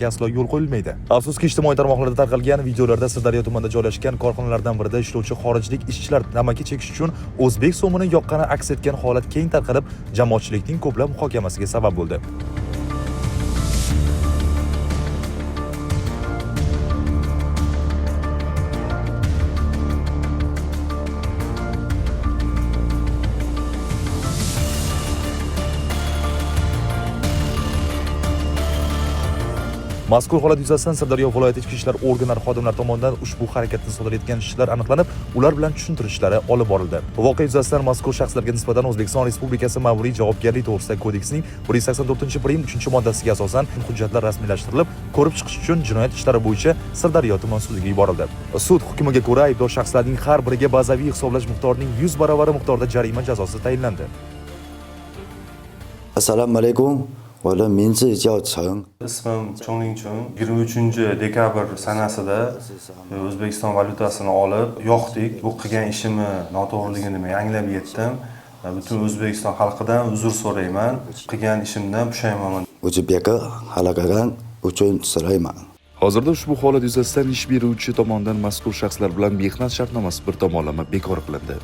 aslo yo'l qo'yilmaydi. Afsuski, ijtimoiy tarmoqlarda tarqalgan videolarda Sirdaryo tumanida joylashgan korxonalardan birida ishlovchi xorijlik ishchilar tamaki chekish uchun o'zbek so'mini yoqqani aks etgan holat keng tarqalib, jamoatchilikning ko'plab muhokamasiga sabab bo'ldi. Mazkur holat yuzasidan Sirdaryo viloyati ichki ishlar organlari xodimlari tomonidan ushbu harakatni sodir etgan ishchilar aniqlanib, ular bilan tushuntiruv ishlari olib borildi. Voqea yuzasidan mazkur shaxslarga nisbatan O'zbekiston Respublikasi Ma'muriy javobgarlik to'g'risidagi kodeksining 184-prim 3-moddasiga asosan hujjatlar rasmiylashtirilib, ko'rib chiqish uchun jinoyat ishlari bo'yicha Sirdaryo tuman sudiga yuborildi. Sud hukmiga ko'ra aybdor shaxslarning har biriga bazaviy hisoblash miqdorining 100 barovari miqdorida jarima jazosi tayinlandi. Assalomu alaykum. 我的名字叫陈。 Ismim Chongling-Chung. 23-dekabr sanasida O'zbekiston valyutasini olib, yo'qdik. Bu qilgan ishimni noto'g'riligini men anglab yetdim. Butun O'zbekiston xalqidan uzr so'rayman. Qilgan ishimdan pushaymonman. O'zbekka halaqagan uchun so'rayman. Hozirda ushbu holat yuzasidan ish beruvchi tomonidan mazkur shaxslar bilan mehnat shartnomasi bir tomonlama bekor qilindi.